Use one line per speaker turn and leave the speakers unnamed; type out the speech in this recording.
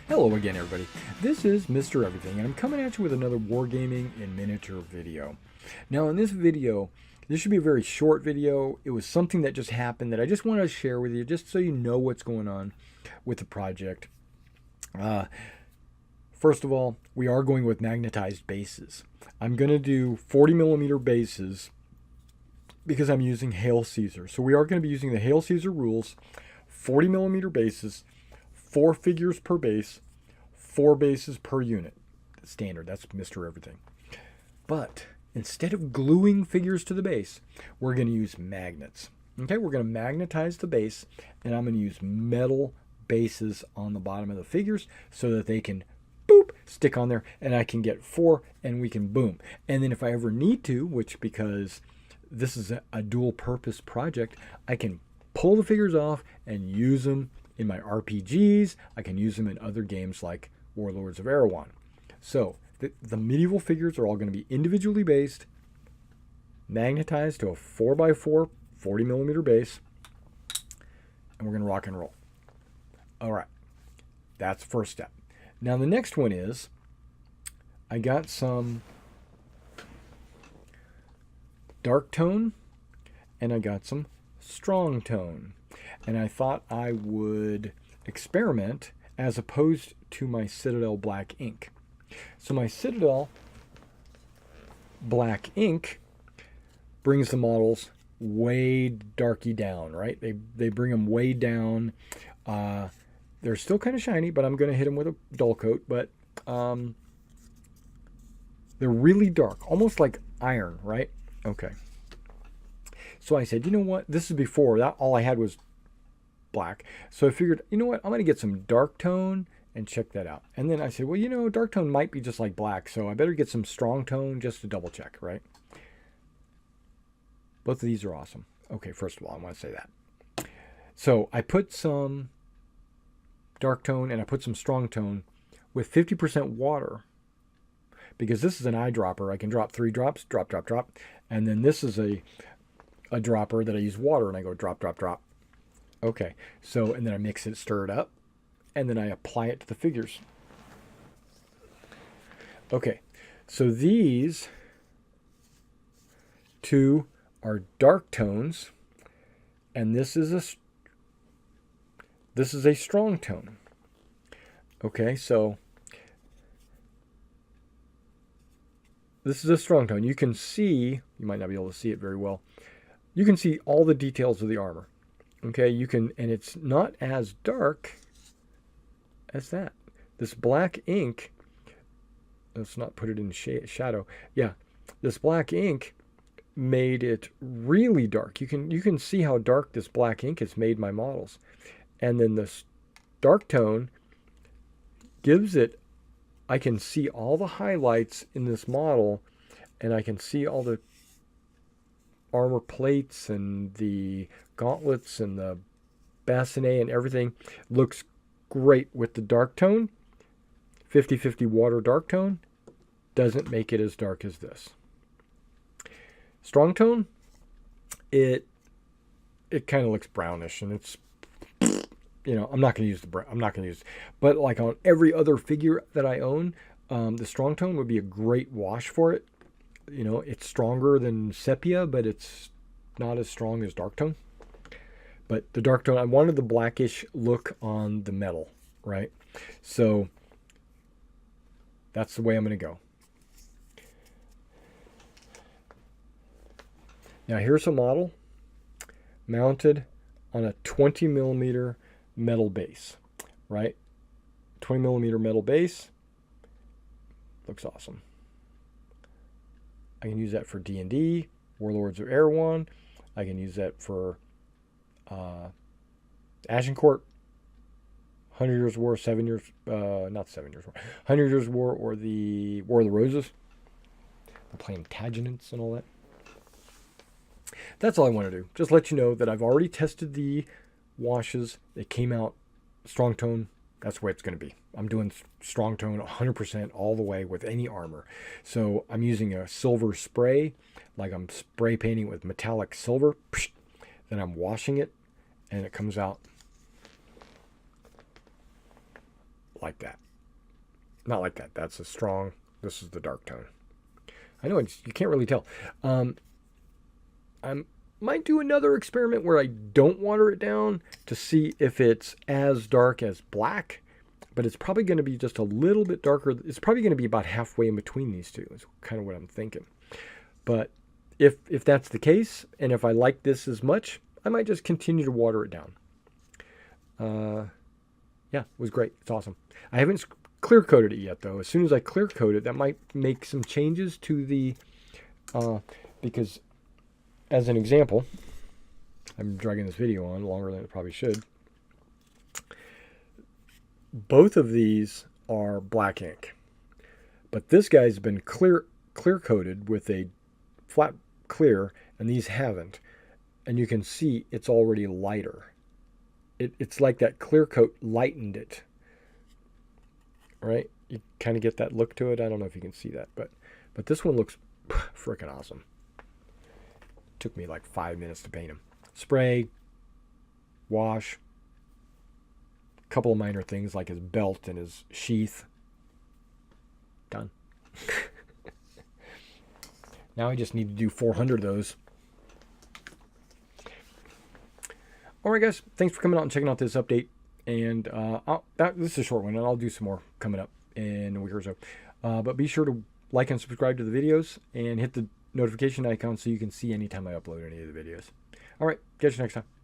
Hello again, everybody. This is Mr. Everything, and I'm coming at you with another Wargaming in miniature video. Now, in this video, this should be a very short video. It was something that just happened that I just wanted to share with you, just so you know what's going on with the project. First of all, we are going with magnetized bases. I'm going to do 40 millimeter bases because I'm using Hail Caesar. So we are going to be using the Hail Caesar rules, 40 millimeter bases, 4 figures per base, 4 bases per unit. Standard, that's Mr. Everything. But instead of gluing figures to the base, we're going to use magnets. Okay, we're going to magnetize the base, and I'm going to use metal bases on the bottom of the figures so that they can boop, stick on there, and I can get 4, and we can boom. And then if I ever need to, which because this is a dual purpose project, I can pull the figures off and use them in my RPGs. I can use them in other games like Warlords of Erewhon. So the medieval figures are all going to be individually based, magnetized to a 4x4 40 millimeter base, and we're going to rock and roll. All right, that's the first step. Now the next one is I got some dark tone and I got some strong tone. And I thought I would experiment as opposed to my Citadel black ink. So my Citadel black ink brings the models way darky down, right? They bring them way down. They're still kind of shiny, but I'm going to hit them with a dull coat. But they're really dark, almost like iron, right? Okay. So I said, you know what? This is before that. All I had was black. So I figured, you know what? I'm going to get some dark tone and check that out. And then I said, well, you know, dark tone might be just like black, so I better get some strong tone just to double check, right? Both of these are awesome. Okay, first of all, I want to say that. So I put some dark tone and I put some strong tone with 50% water because this is an eyedropper. I can drop 3 drops, drop, drop, drop. And then this is a dropper that I use water and I go drop, drop, drop. Okay, so, and then I mix it, stir it up, and then I apply it to the figures. Okay, so these 2 are dark tones, and this is a strong tone. Okay, so this is a strong tone. You can see, you might not be able to see it very well, you can see all the details of the armor. Okay, you can, and it's not as dark as that. This black ink, let's not put it in shadow. Yeah, this black ink made it really dark. You can see how dark this black ink has made my models. And then this dark tone gives it, I can see all the highlights in this model, and I can see all the armor plates and the gauntlets and the bassinet and everything. Looks great with the dark tone. 50-50 water dark tone doesn't make it as dark as this. Strong tone, it kind of looks brownish, and it's, you know, I'm not going to use the brown. I'm not going to use, but like on every other figure that I own, the strong tone would be a great wash for it. You know, it's stronger than sepia, but it's not as strong as dark tone. But the dark tone, I wanted the blackish look on the metal, right? So that's the way I'm going to go. Now here's a model mounted on a 20 millimeter metal base, right? 20 millimeter metal base. Looks awesome. I can use that for D&D, Warlords of Erewhon. I can use that for Agincourt, 100 Years War, 7 years, not 7 years war, 100 Years War, or the War of the Roses. The Plantagenets and all that. That's all I want to do. Just let you know that I've already tested the washes. They came out strong tone. That's the way it's going to be. I'm doing strong tone 100% all the way with any armor. So I'm using a silver spray, like I'm spray painting with metallic silver. Then I'm washing it, and it comes out like that. Not like that. That's a strong. This is the dark tone. I know you can't really tell. I might do another experiment where I don't water it down to see if it's as dark as black, but it's probably going to be just a little bit darker. It's probably going to be about halfway in between these two. Is kind of what I'm thinking. But if that's the case, and if I like this as much, I might just continue to water it down. Yeah, it was great. It's awesome. I haven't clear coated it yet, though. As soon as I clear coat it, that might make some changes to the, because as an example, I'm dragging this video on longer than it probably should. Both of these are black ink, but this guy's been clear coated with a flat clear, and these haven't. And you can see it's already lighter. It's like that clear coat lightened it. Right? You kind of get that look to it. I don't know if you can see that, but this one looks freaking awesome. Took me like 5 minutes to paint him. Spray, wash, a couple of minor things like his belt and his sheath. Done. Now I just need to do 400 of those. All right, guys. Thanks for coming out and checking out this update. And this is a short one, and I'll do some more coming up in a week or so. But be sure to like and subscribe to the videos and hit the notification icon so you can see anytime I upload any of the videos. All right, catch you next time.